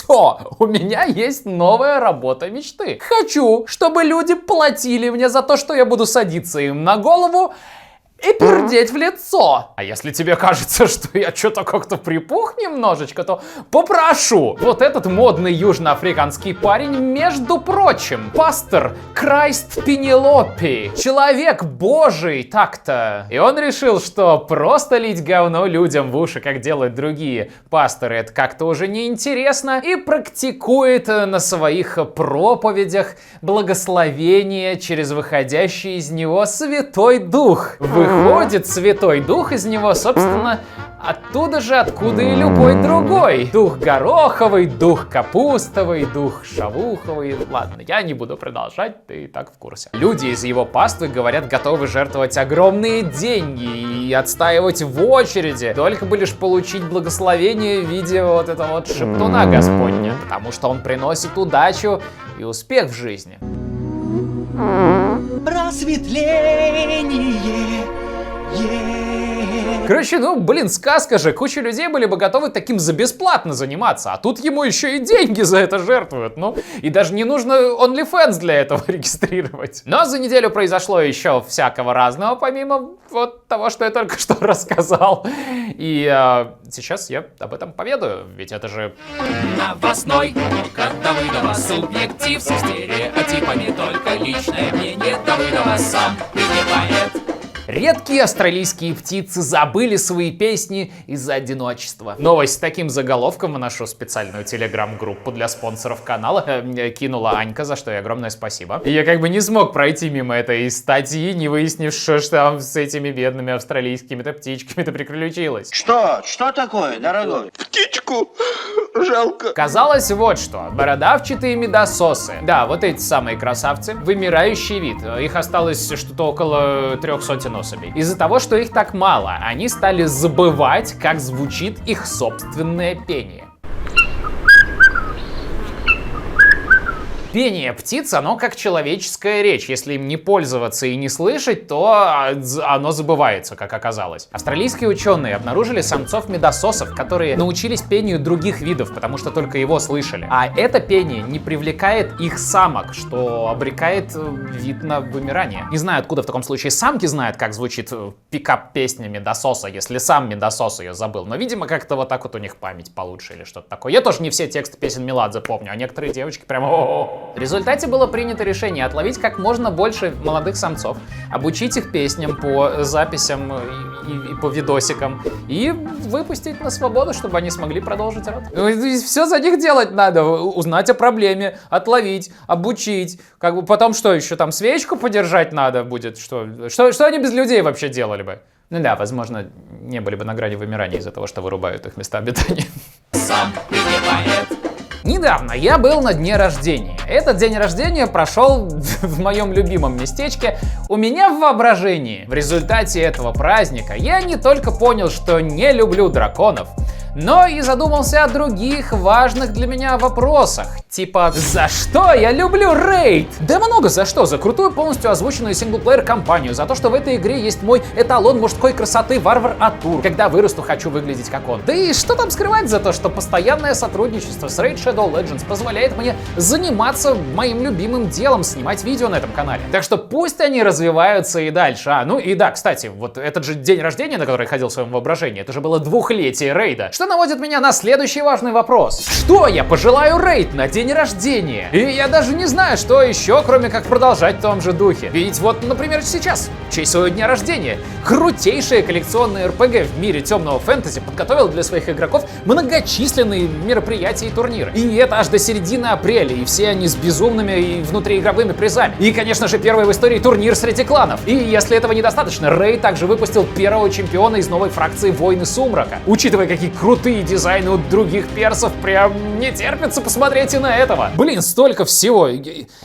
Все, у меня есть новая работа мечты. Хочу, чтобы люди платили мне за то, что я буду садиться им на голову и пердеть в лицо. А если тебе кажется, что я что-то как-то припух немножечко, то попрошу. Вот этот модный южноафриканский парень, между прочим, пастор Крайст Пенелопи, человек божий так-то. И он решил, что просто лить говно людям в уши, как делают другие пасторы, это как-то уже неинтересно, и практикует на своих проповедях благословение через выходящий из него Святой Дух. Выходит Святой Дух из него, собственно, оттуда же, откуда и любой другой. Дух гороховый, дух капустовый, дух шавуховый. Ладно, я не буду продолжать, ты и так в курсе. Люди из его паствы, говорят, готовы жертвовать огромные деньги и отстаивать в очереди, только бы лишь получить благословение в виде вот этого вот шептуна Господня, потому что он приносит удачу и успех в жизни. Просветление. Короче, ну, блин, сказка же. Куча людей были бы готовы таким за бесплатно заниматься, а тут ему еще и деньги за это жертвуют. Ну, и даже не нужно OnlyFans для этого регистрировать. Но за неделю произошло еще всякого разного, помимо вот того, что я только что рассказал. И сейчас я об этом поведаю, ведь это же... Новостной блок от Давыдова, субъектив со стереотипами, только личное мнение Давыдова сам принимает. Редкие австралийские птицы забыли свои песни из-за одиночества. Новость с таким заголовком в нашу специальную телеграм-группу для спонсоров канала кинула Анька, за что ей огромное спасибо. И я как бы не смог пройти мимо этой статьи, не выяснив, что там с этими бедными австралийскими-то птичками-то приключилось. Что? Что такое, дорогой? Птичку жалко. Казалось вот что. Бородавчатые медососы. Да, вот эти самые красавцы. Вымирающий вид. Их осталось что-то около 300 особей. Из-за того, что их так мало, они стали забывать, как звучит их собственное пение. Пение птиц, оно как человеческая речь. Если им не пользоваться и не слышать, то оно забывается, как оказалось. Австралийские ученые обнаружили самцов-медососов, которые научились пению других видов, потому что только его слышали. А это пение не привлекает их самок, что обрекает вид на вымирание. Не знаю, откуда в таком случае самки знают, как звучит пикап-песня медососа, если сам медосос ее забыл. Но, видимо, как-то вот так вот у них память получше или что-то такое. Я тоже не все тексты песен Меладзе помню, а некоторые девочки прямо... В результате было принято решение отловить как можно больше молодых самцов, обучить их песням по записям и по видосикам и выпустить на свободу, чтобы они смогли продолжить род. Все за них делать надо. Узнать о проблеме, отловить, обучить. Как бы потом что еще там, свечку подержать надо будет? Что они без людей вообще делали бы? Ну да, возможно, не были бы на грани вымирания из-за того, что вырубают их места обитания. Сам принимает. Недавно я был на дне рождения. Этот день рождения прошел в моем любимом местечке у меня в воображении. В результате этого праздника я не только понял, что не люблю драконов, но и задумался о других важных для меня вопросах. Типа, за что я люблю Рейд? Да много за что. За крутую полностью озвученную синглплеер-кампанию, за то, что в этой игре есть мой эталон мужской красоты Варвар Атур. Когда вырасту, хочу выглядеть как он. Да и что там скрывать за то, что постоянное сотрудничество с Raid Shadow Legends позволяет мне заниматься моим любимым делом, снимать видео на этом канале. Так что пусть они развиваются и дальше. Ну и да, кстати, вот этот же день рождения, на который я ходил в своем воображении, это же было 2-летие Рейда. Что наводит меня на следующий важный вопрос. Что я пожелаю Рейд на день рождения? И я даже не знаю, что еще, кроме как продолжать в том же духе. Ведь вот, например, сейчас, в честь своего дня рождения, крутейшее коллекционное РПГ в мире темного фэнтези подготовил для своих игроков многочисленные мероприятия и турниры. И это аж до середины апреля, и все они с безумными и внутриигровыми призами. И, конечно же, первый в истории турнир среди кланов. И если этого недостаточно, Рейд также выпустил первого чемпиона из новой фракции Войны Сумрака. Учитывая, какие крутые дизайны у других персов, прям не терпится посмотреть и на этого. Блин, столько всего.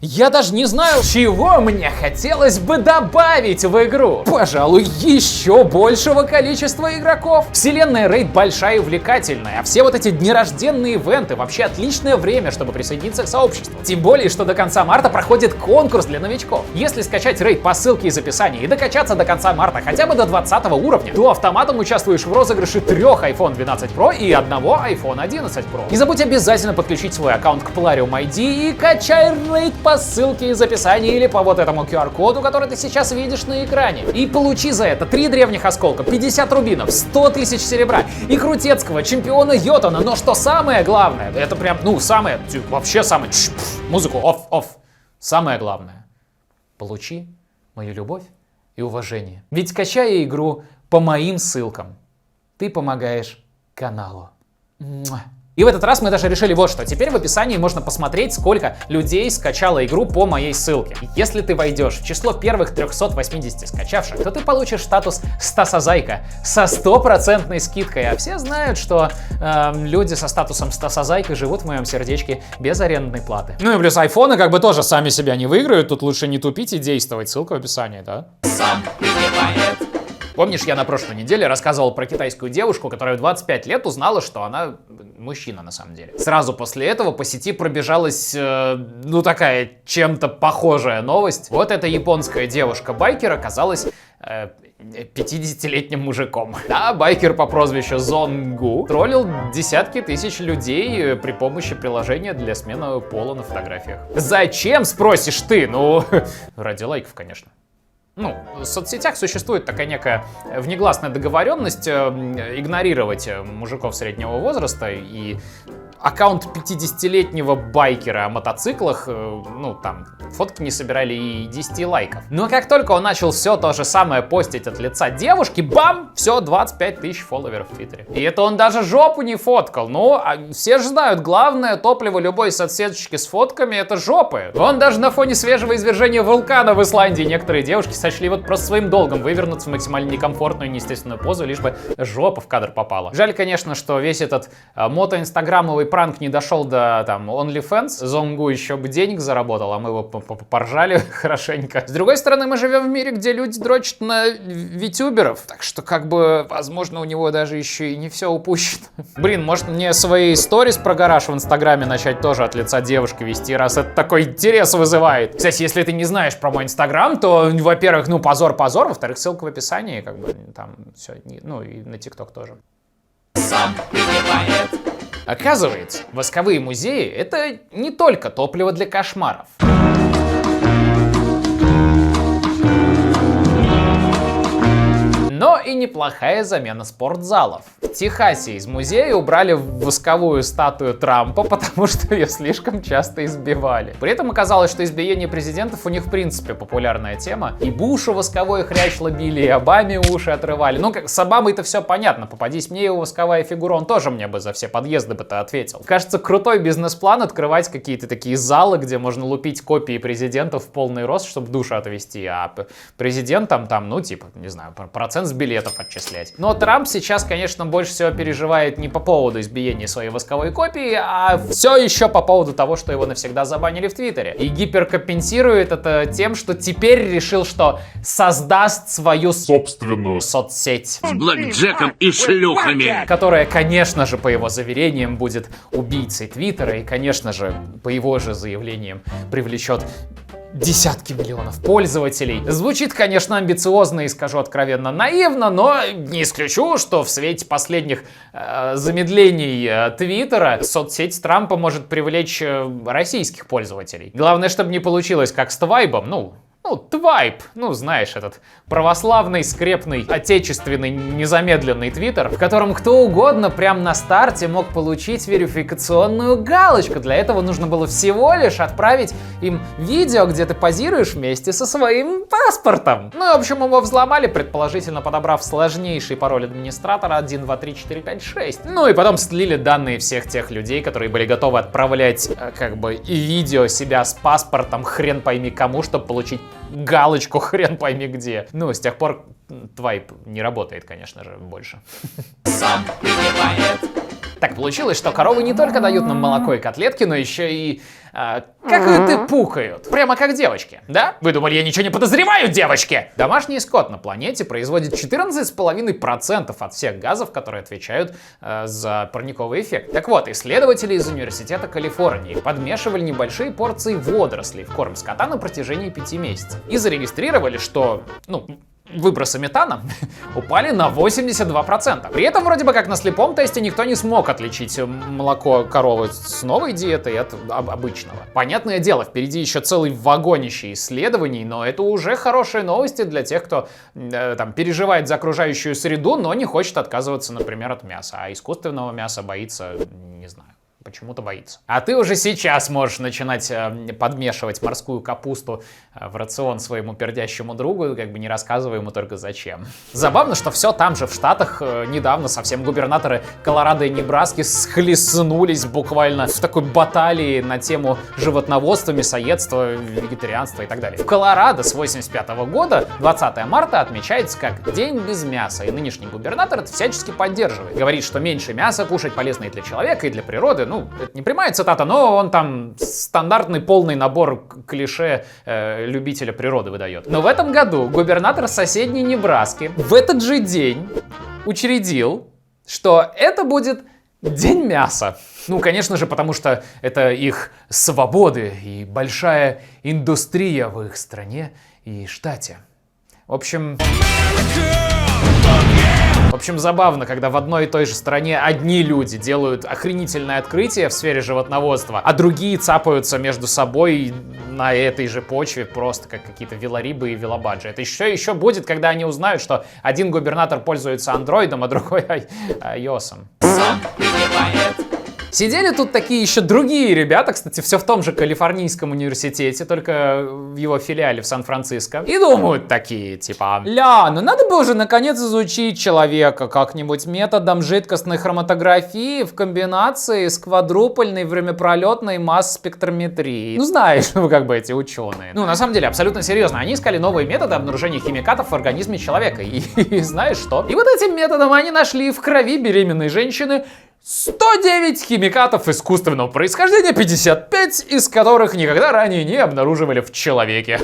Я даже не знаю, чего мне хотелось бы добавить в игру. Пожалуй, еще большего количества игроков. Вселенная Рейд большая и увлекательная, а все вот эти днерожденные ивенты вообще отличное время, чтобы присоединиться к сообществу. Тем более, что до конца марта проходит конкурс для новичков. Если скачать Рейд по ссылке из описания и докачаться до конца марта хотя бы до 20 уровня, то автоматом участвуешь в розыгрыше 3 iPhone 12 11 Pro и одного iPhone 11 Pro. Не забудь обязательно подключить свой аккаунт к Plarium ID и качай рейд по ссылке из описания или по вот этому QR-коду, который ты сейчас видишь на экране. И получи за это 3 древних осколка, 50 рубинов, 100 тысяч серебра и крутецкого чемпиона Йотуна. Но что самое главное, это прям, самое, вообще самое, музыку, офф. Самое главное, получи мою любовь и уважение. Ведь качая игру по моим ссылкам, ты помогаешь каналу. И в этот раз мы даже решили вот что. Теперь в описании можно посмотреть, сколько людей скачало игру по моей ссылке. Если ты войдешь в число первых 380 скачавших, то ты получишь статус Стасозайка со 100% скидкой. А все знают, что люди со статусом Стасозайка живут в моем сердечке без арендной платы. Ну и плюс айфоны как бы тоже сами себя не выиграют. Тут лучше не тупить и действовать. Ссылка в описании, да? Сам прибивает. Помнишь, я на прошлой неделе рассказывал про китайскую девушку, которая в 25 лет узнала, что она мужчина на самом деле. Сразу после этого по сети пробежалась, такая чем-то похожая новость. Вот эта японская девушка-байкер оказалась 50-летним мужиком. Да, байкер по прозвищу Зонгу троллил десятки тысяч людей при помощи приложения для смены пола на фотографиях. Зачем, спросишь ты? Ради лайков, конечно. В соцсетях существует такая некая внегласная договоренность игнорировать мужиков среднего возраста, и аккаунт 50-летнего байкера о мотоциклах, там фотки не собирали и 10 лайков. Но как только он начал все то же самое постить от лица девушки, бам, все, 25 тысяч фолловеров в Твиттере. И это он даже жопу не фоткал. Все же знают, главное топливо любой соцсеточки с фотками — это жопы. Он даже на фоне свежего извержения вулкана в Исландии некоторые девушки сочли вот просто своим долгом вывернуться в максимально некомфортную и неестественную позу, лишь бы жопа в кадр попала. Жаль, конечно, что весь этот мото-инстаграмовый пранк не дошел до OnlyFans. Зонгу еще бы денег заработал, а мы его поржали хорошенько. С другой стороны, мы живем в мире, где люди дрочат на витюберов, так что возможно, у него даже еще и не все упущено. Блин, может мне свои сторис про гараж в Инстаграме начать тоже от лица девушки вести, раз это такой интерес вызывает. Кстати, если ты не знаешь про мой Инстаграм, то, во-первых, позор, во-вторых, ссылка в описании, там все, и на ТикТок тоже. Сам прибивает. Оказывается, восковые музеи — это не только топливо для кошмаров. Но и неплохая замена спортзалов. В Техасе из музея убрали восковую статую Трампа, потому что ее слишком часто избивали. При этом оказалось, что избиение президентов у них в принципе популярная тема. И Бушу восковой хрящло били, и Обаме уши отрывали. С Обамой-то все понятно. Попадись мне его восковая фигура, он тоже мне бы за все подъезды бы-то ответил. Кажется, крутой бизнес-план — открывать какие-то такие залы, где можно лупить копии президентов в полный рост, чтобы душу отвести. А президентам не знаю, процент с билетов отчислять. Но Трамп сейчас, конечно, больше всего переживает не по поводу избиения своей восковой копии, а все еще по поводу того, что его навсегда забанили в Твиттере. И гиперкомпенсирует это тем, что теперь решил, что создаст свою собственную соцсеть. С блэкджеком и шлюхами. Которая, конечно же, по его заверениям, будет убийцей Твиттера и, конечно же, по его же заявлениям привлечет десятки миллионов пользователей. Звучит, конечно, амбициозно и, скажу откровенно, наивно, но не исключу, что в свете последних замедлений Твиттера соцсеть Трампа может привлечь российских пользователей. Главное, чтобы не получилось как с Твайбом, Твайп, знаешь, этот православный, скрепный, отечественный, незамедленный твиттер, в котором кто угодно прямо на старте мог получить верификационную галочку. Для этого нужно было всего лишь отправить им видео, где ты позируешь вместе со своим паспортом. В общем, его взломали, предположительно подобрав сложнейший пароль администратора 1, 2, 3, 4, 5, 6. И потом слили данные всех тех людей, которые были готовы отправлять, и видео себя с паспортом хрен пойми кому, чтобы получить галочку хрен пойми где. С тех пор Твайп не работает, конечно же, больше. Сам прибивает. Так получилось, что коровы не только дают нам молоко и котлетки, но еще и какают и пукают. Прямо как девочки, да? Вы думали, я ничего не подозреваю, девочки? Домашний скот на планете производит 14,5% от всех газов, которые отвечают за парниковый эффект. Так вот, исследователи из Университета Калифорнии подмешивали небольшие порции водорослей в корм скота на протяжении 5 месяцев. И зарегистрировали, что, выбросы метана упали на 82%. При этом вроде бы как на слепом тесте никто не смог отличить молоко коровы с новой диетой от обычного. Понятное дело, впереди еще целый вагонище исследований, но это уже хорошие новости для тех, кто там переживает за окружающую среду, но не хочет отказываться, например, от мяса, а искусственного мяса боится, не знаю. Почему-то боится. А ты уже сейчас можешь начинать подмешивать морскую капусту в рацион своему пердящему другу, как бы не рассказывая ему только зачем. Забавно, что все там же в Штатах недавно совсем губернаторы Колорадо и Небраски схлестнулись буквально в такой баталии на тему животноводства, мясоедства, вегетарианства и так далее. В Колорадо с 1985 года 20 марта отмечается как День без мяса, и нынешний губернатор это всячески поддерживает. Говорит, что меньше мяса кушать полезно и для человека, и для природы. Ну, это не прямая цитата, но он там стандартный полный набор клише любителя природы выдает. Но в этом году губернатор соседней Небраски в этот же день учредил, что это будет День мяса. Ну, конечно же, потому что это их свободы и большая индустрия в их стране и штате. В общем, забавно, когда в одной и той же стране одни люди делают охренительное открытие в сфере животноводства, а другие цапаются между собой на этой же почве просто как какие-то велорибы и велобаджи. Это еще будет, когда они узнают, что один губернатор пользуется андроидом, а другой iOS-ом. Сидели тут такие еще другие ребята, кстати, все в том же Калифорнийском университете, только в его филиале в Сан-Франциско. И думают такие, типа, ну надо бы уже наконец изучить человека как-нибудь методом жидкостной хроматографии в комбинации с квадрупольной времяпролетной масс-спектрометрией. Ну знаешь, как бы эти ученые. Ну на самом деле, абсолютно серьезно, они искали новые методы обнаружения химикатов в организме человека. И знаешь что? И вот этим методом они нашли в крови беременной женщины 109 химикатов искусственного происхождения, 55 из которых никогда ранее не обнаруживали в человеке.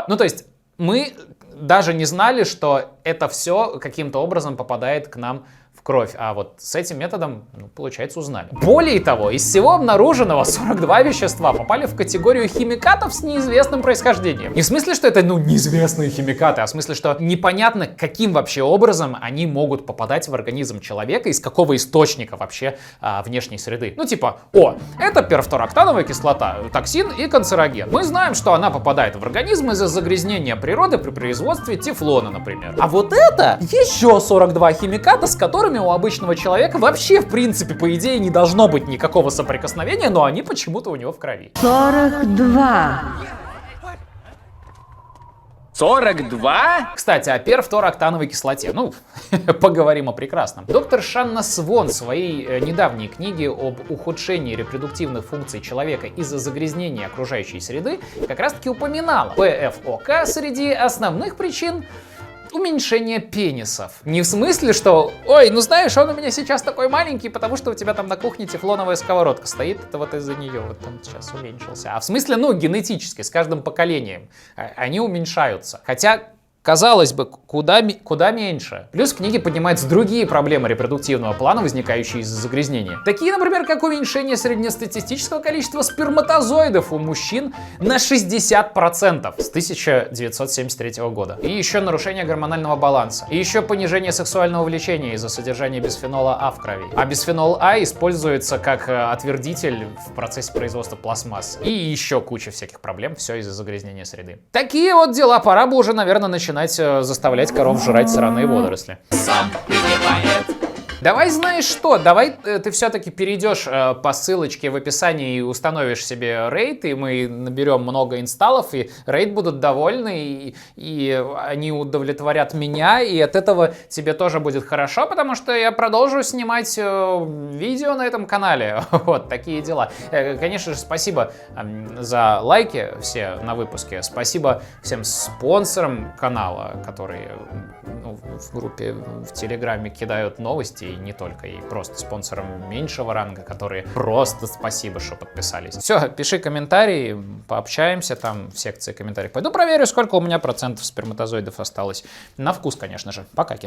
Ну, то есть, мы даже не знали, что это все каким-то образом попадает к нам в кровь. А вот с этим методом, получается, узнали. Более того, из всего обнаруженного 42 вещества попали в категорию химикатов с неизвестным происхождением. Не в смысле, что это, неизвестные химикаты, а в смысле, что непонятно, каким вообще образом они могут попадать в организм человека, из какого источника вообще внешней среды. Ну, типа, это перфтороктановая кислота, токсин и канцероген. Мы знаем, что она попадает в организм из-за загрязнения природы при производстве тефлона, например. А вот это еще 42 химиката, с которыми у обычного человека вообще, в принципе, по идее, не должно быть никакого соприкосновения, но они почему-то у него в крови. 42. 42? Кстати, о перфтороктановой кислоте. Поговорим о прекрасном. Доктор Шанна Свон в своей недавней книге об ухудшении репродуктивных функций человека из-за загрязнения окружающей среды как раз-таки упоминала ПФОК среди основных причин уменьшение пенисов. Не в смысле, что, знаешь, он у меня сейчас такой маленький, потому что у тебя там на кухне тефлоновая сковородка стоит, это вот из-за нее вот он сейчас уменьшился. А в смысле, генетически, с каждым поколением они уменьшаются. Хотя, казалось бы, куда меньше. Плюс в книге поднимаются другие проблемы репродуктивного плана, возникающие из-за загрязнения. Такие, например, как уменьшение среднестатистического количества сперматозоидов у мужчин на 60% с 1973 года. И еще нарушение гормонального баланса. И еще понижение сексуального влечения из-за содержания бисфенола А в крови. А бисфенол А используется как отвердитель в процессе производства пластмасс. И еще куча всяких проблем, все из-за загрязнения среды. Такие вот дела, пора бы уже, наверное, начинать заставлять коров жрать сраные водоросли. Давай знаешь что, давай ты все-таки перейдешь по ссылочке в описании и установишь себе рейд, и мы наберем много инсталлов, и рейд будут довольны, и они удовлетворят меня, и от этого тебе тоже будет хорошо, потому что я продолжу снимать видео на этом канале. Вот такие дела. Конечно же, спасибо за лайки все на выпуске, спасибо всем спонсорам канала, которые в группе в Телеграме кидают новости, и не только, и просто спонсорам меньшего ранга, которые просто спасибо, что подписались. Все, пиши комментарии, пообщаемся там в секции комментариев. Пойду проверю, сколько у меня процентов сперматозоидов осталось. На вкус, конечно же. Покаки.